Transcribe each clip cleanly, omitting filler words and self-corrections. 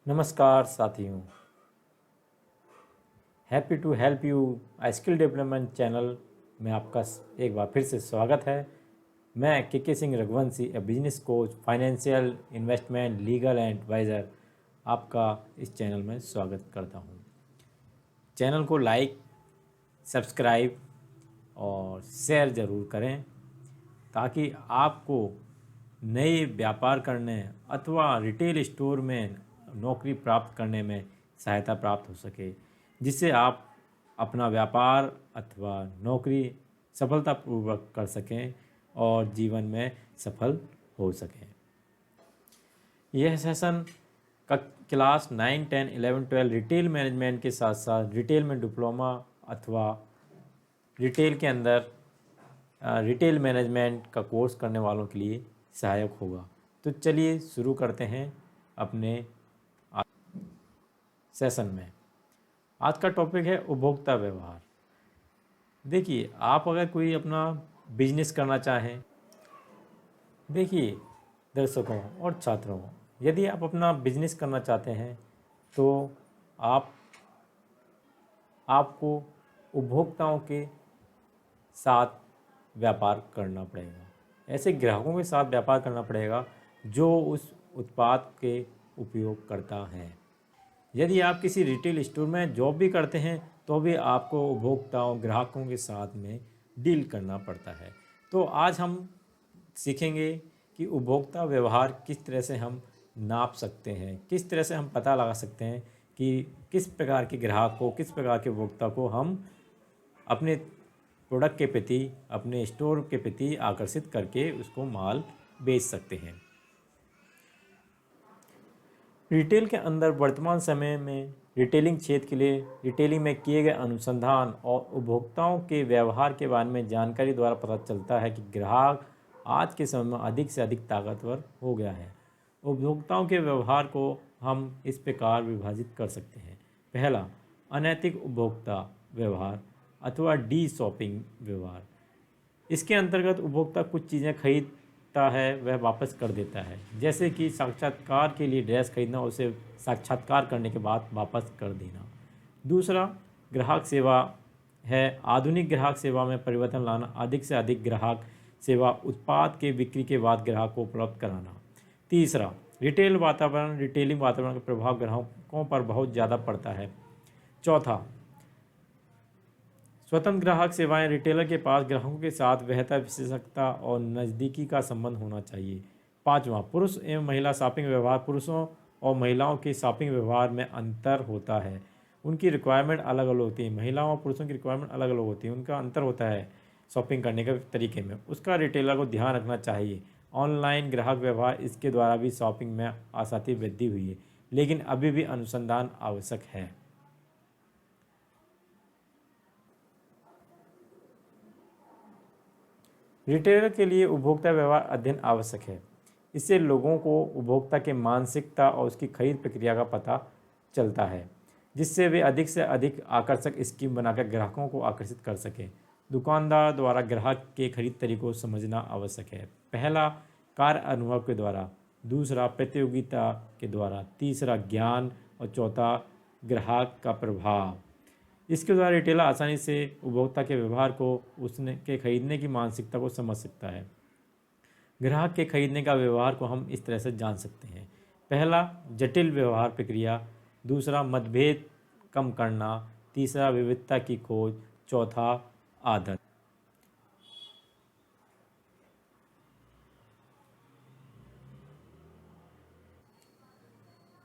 नमस्कार साथियों, happy to help you skill development channel में आपका एक बार फिर से स्वागत है। मैं K Singh Raghuvanshi, a business coach, financial, investment, legal and advisor आपका इस चैनल में स्वागत करता हूं। चैनल को लाइक, सब्सक्राइब और शेयर ज़रूर करें ताकि आपको नए व्यापार करने अथवा रिटेल स्टोर में नौकरी प्राप्त करने में सहायता प्राप्त हो सके, जिससे आप अपना व्यापार अथवा नौकरी सफलतापूर्वक कर सकें और जीवन में सफल हो सकें। यह सेशन का क्लास 9, 10, 11, 12 रिटेल मैनेजमेंट के साथ साथ रिटेल में डिप्लोमा अथवा रिटेल के अंदर रिटेल मैनेजमेंट का कोर्स करने वालों के लिए सहायक होगा। तो चलिए शुरू करते हैं अपने सेशन में। आज का टॉपिक है उपभोक्ता व्यवहार। देखिए, आप अगर कोई अपना बिजनेस करना चाहें, देखिए दर्शकों और छात्रों, यदि आप अपना बिजनेस करना चाहते हैं तो आपको उपभोक्ताओं के साथ व्यापार करना पड़ेगा। ऐसे ग्राहकों के साथ व्यापार करना पड़ेगा जो उस उत्पाद के उपयोग करता है। यदि आप किसी रिटेल स्टोर में जॉब भी करते हैं तो भी आपको उपभोक्ताओं ग्राहकों के साथ में डील करना पड़ता है। तो आज हम सीखेंगे कि उपभोक्ता व्यवहार किस तरह से हम नाप सकते हैं, किस तरह से हम पता लगा सकते हैं कि किस प्रकार के ग्राहक को, किस प्रकार के उपभोक्ता को हम अपने प्रोडक्ट के प्रति, अपने स्टोर के प्रति आकर्षित करके उसको माल बेच सकते हैं। रिटेल के अंदर वर्तमान समय में रिटेलिंग क्षेत्र के लिए रिटेलिंग में किए गए अनुसंधान और उपभोक्ताओं के व्यवहार के बारे में जानकारी द्वारा पता चलता है कि ग्राहक आज के समय में अधिक से अधिक ताकतवर हो गया है। उपभोक्ताओं के व्यवहार को हम इस प्रकार विभाजित कर सकते हैं। पहला, अनैतिक उपभोक्ता व्यवहार अथवा डी शॉपिंग व्यवहार। इसके अंतर्गत उपभोक्ता कुछ चीज़ें खरीदता है, वह वापस कर देता है, जैसे कि साक्षात्कार के लिए ड्रेस खरीदना, उसे साक्षात्कार करने के बाद वापस कर देना। दूसरा, ग्राहक सेवा है। आधुनिक ग्राहक सेवा में परिवर्तन लाना, अधिक से अधिक ग्राहक सेवा उत्पाद के बिक्री के बाद ग्राहक को उपलब्ध कराना। तीसरा, रिटेल वातावरण। रिटेलिंग वातावरण का प्रभाव ग्राहकों पर बहुत ज़्यादा पड़ता है। चौथा, स्वतंत्र ग्राहक सेवाएं। रिटेलर के पास ग्राहकों के साथ बेहतर विशेषज्ञता और नज़दीकी का संबंध होना चाहिए। पाँचवा, पुरुष एवं महिला शॉपिंग व्यवहार। पुरुषों और महिलाओं के शॉपिंग व्यवहार में अंतर होता है, उनकी रिक्वायरमेंट अलग अलग होती है। महिलाओं और पुरुषों की रिक्वायरमेंट अलग अलग होती है, उनका अंतर होता है शॉपिंग करने के तरीके में, उसका रिटेलर को ध्यान रखना चाहिए। ऑनलाइन ग्राहक व्यवहार, इसके द्वारा भी शॉपिंग में आसानी वृद्धि हुई है, लेकिन अभी भी अनुसंधान आवश्यक है। रिटेलर के लिए उपभोक्ता व्यवहार अध्ययन आवश्यक है। इससे लोगों को उपभोक्ता के मानसिकता और उसकी खरीद प्रक्रिया का पता चलता है, जिससे वे अधिक से अधिक आकर्षक स्कीम बनाकर ग्राहकों को आकर्षित कर सकें। दुकानदार द्वारा ग्राहक के खरीद तरीकों को समझना आवश्यक है। पहला, कार्य अनुभव के द्वारा। दूसरा, प्रतियोगिता के द्वारा। तीसरा, ज्ञान। और चौथा, ग्राहक का प्रभाव। इसके द्वारा रिटेलर आसानी से उपभोक्ता के व्यवहार को, उसने के खरीदने की मानसिकता को समझ सकता है। ग्राहक के खरीदने का व्यवहार को हम इस तरह से जान सकते हैं। पहला, जटिल व्यवहार प्रक्रिया। दूसरा, मतभेद कम करना। तीसरा, विविधता की खोज। चौथा, आदत।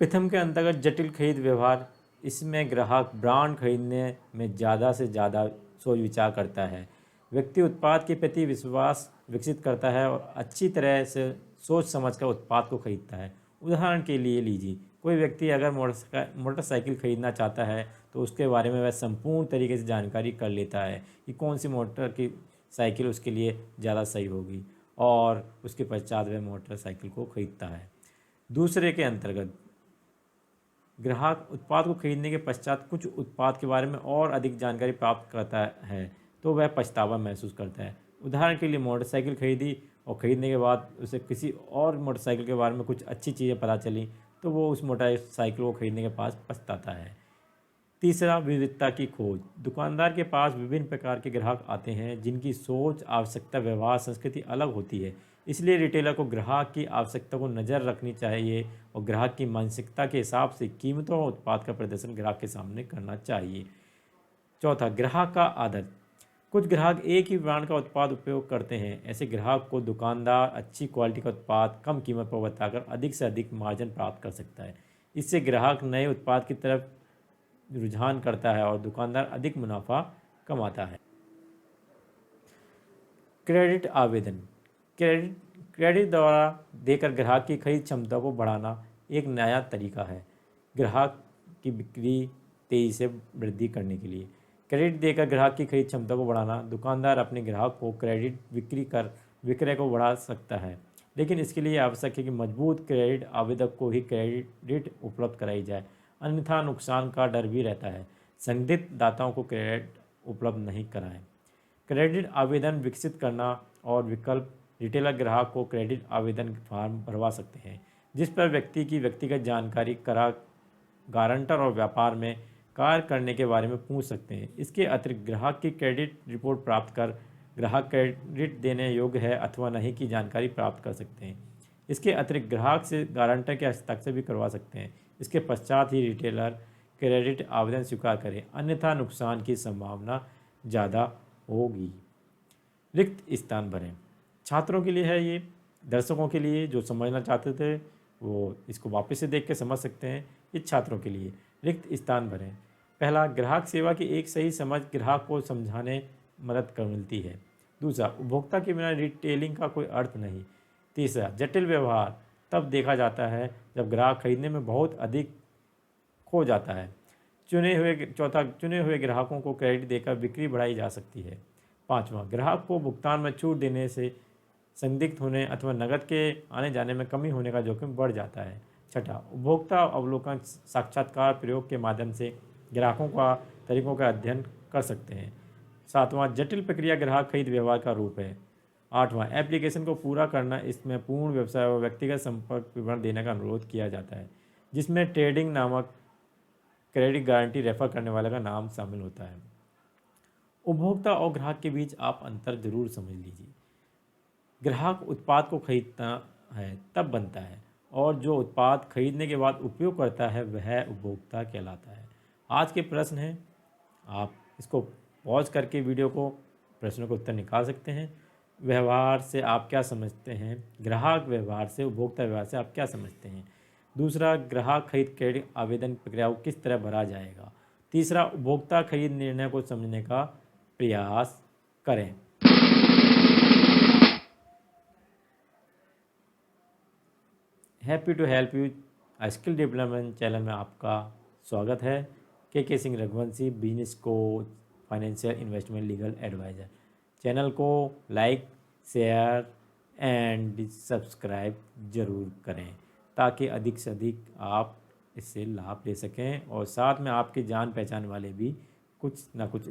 प्रथम के अंतर्गत जटिल खरीद व्यवहार। इसमें ग्राहक ब्रांड खरीदने में ज़्यादा से ज़्यादा सोच विचार करता है। व्यक्ति उत्पाद के प्रति विश्वास विकसित करता है और अच्छी तरह से सोच समझकर उत्पाद को खरीदता है। उदाहरण के लिए लीजिए, कोई व्यक्ति अगर मोटरसाइकिल खरीदना चाहता है तो उसके बारे में वह संपूर्ण तरीके से जानकारी कर लेता है कि कौन सी मोटर की साइकिल उसके लिए ज़्यादा सही होगी, और उसके पश्चात वह मोटरसाइकिल को खरीदता है। दूसरे के अंतर्गत ग्राहक उत्पाद को खरीदने के पश्चात कुछ उत्पाद के बारे में और अधिक जानकारी प्राप्त करता है तो वह पछतावा महसूस करता है। उदाहरण के लिए, मोटरसाइकिल खरीदी और ख़रीदने के बाद उसे किसी और मोटरसाइकिल के बारे में कुछ अच्छी चीज़ें पता चली तो वो उस मोटरसाइकिल को खरीदने के पास पछताता है। तीसरा, विविधता की खोज। दुकानदार के पास विभिन्न प्रकार के ग्राहक आते हैं जिनकी सोच, आवश्यकता, व्यवहार, संस्कृति अलग होती है। इसलिए रिटेलर को ग्राहक की आवश्यकता को नज़र रखनी चाहिए और ग्राहक की मानसिकता के हिसाब से कीमतों और उत्पाद का प्रदर्शन ग्राहक के सामने करना चाहिए। चौथा, ग्राहक का आदत। कुछ ग्राहक एक ही ब्रांड का उत्पाद उपयोग करते हैं। ऐसे ग्राहक को दुकानदार अच्छी क्वालिटी का उत्पाद कम कीमत पर बताकर अधिक से अधिक मार्जिन प्राप्त कर सकता है। इससे ग्राहक नए उत्पाद की तरफ रुझान करता है और दुकानदार अधिक मुनाफा कमाता है। क्रेडिट आवेदन। क्रेडिट द्वारा देकर ग्राहक की खरीद क्षमता को बढ़ाना एक नया तरीका है ग्राहक की बिक्री तेजी से वृद्धि करने के लिए। क्रेडिट देकर ग्राहक की खरीद क्षमता को बढ़ाना। दुकानदार अपने ग्राहक को क्रेडिट विक्रय को बढ़ा सकता है, लेकिन इसके लिए आवश्यक है कि मजबूत क्रेडिट आवेदक को ही क्रेडिट उपलब्ध कराई जाए, अन्यथा नुकसान का डर भी रहता है। संदिग्ध दाताओं को क्रेडिट उपलब्ध नहीं कराएं। क्रेडिट आवेदन विकसित करना और विकल्प। रिटेलर ग्राहक को क्रेडिट आवेदन फॉर्म भरवा सकते हैं जिस पर व्यक्ति की व्यक्तिगत जानकारी, गारंटर और व्यापार में कार्य करने के बारे में पूछ सकते हैं। इसके अतिरिक्त ग्राहक की क्रेडिट रिपोर्ट प्राप्त कर ग्राहक क्रेडिट देने योग्य है अथवा नहीं की जानकारी प्राप्त कर सकते हैं। इसके अतिरिक्त ग्राहक से गारंटर के हस्ताक्षर भी करवा सकते हैं। इसके पश्चात ही रिटेलर क्रेडिट आवेदन स्वीकार करें, अन्यथा नुकसान की संभावना ज़्यादा होगी। रिक्त स्थान भरें। छात्रों के लिए है ये, दर्शकों के लिए जो समझना चाहते थे वो इसको वापस से देख के समझ सकते हैं। इस छात्रों के लिए रिक्त स्थान भरें। पहला, ग्राहक सेवा की एक सही समझ ग्राहक को समझाने मदद कर मिलती है। दूसरा, उपभोक्ता के बिना रिटेलिंग का कोई अर्थ नहीं। तीसरा, जटिल व्यवहार तब देखा जाता है जब ग्राहक खरीदने में बहुत अधिक खो जाता है। चुने हुए ग्राहकों को क्रेडिट देकर बिक्री बढ़ाई जा सकती है। पाँचवां, ग्राहक को भुगतान में छूट देने से संदिग्ध होने अथवा नकद के आने जाने में कमी होने का जोखिम बढ़ जाता है। छठा, उपभोक्ता अवलोकन साक्षात्कार प्रयोग के माध्यम से ग्राहकों का तरीकों का अध्ययन कर सकते हैं। सातवां, जटिल प्रक्रिया ग्राहक खरीद व्यवहार का रूप है। आठवां, एप्लीकेशन को पूरा करना। इसमें पूर्ण व्यवसाय और व्यक्तिगत संपर्क विवरण देने का अनुरोध किया जाता है, जिसमें ट्रेडिंग नामक क्रेडिट गारंटी रेफर करने वाले का नाम शामिल होता है। उपभोक्ता और ग्राहक के बीच आप अंतर जरूर समझ लीजिए। ग्राहक उत्पाद को खरीदता है तब बनता है और जो उत्पाद खरीदने के बाद उपयोग करता है वह उपभोक्ता कहलाता है। आज के प्रश्न हैं, आप इसको पॉज करके वीडियो को प्रश्नों का उत्तर निकाल सकते हैं। व्यवहार से आप क्या समझते हैं? ग्राहक व्यवहार से, उपभोक्ता व्यवहार से आप क्या समझते हैं? दूसरा, ग्राहक खरीद क्रेडिट आवेदन प्रक्रिया को किस तरह भरा जाएगा? तीसरा, उपभोक्ता खरीद निर्णय को समझने का प्रयास करें। Happy to help you skill development channel में आपका स्वागत है। K Singh Raghuvanshi, business coach, financial, investment, legal adviser. Channel को लाइक, शेयर एंड सब्सक्राइब ज़रूर करें ताकि अधिक से अधिक आप इससे लाभ ले सकें और साथ में आपके जान पहचान वाले भी कुछ ना कुछ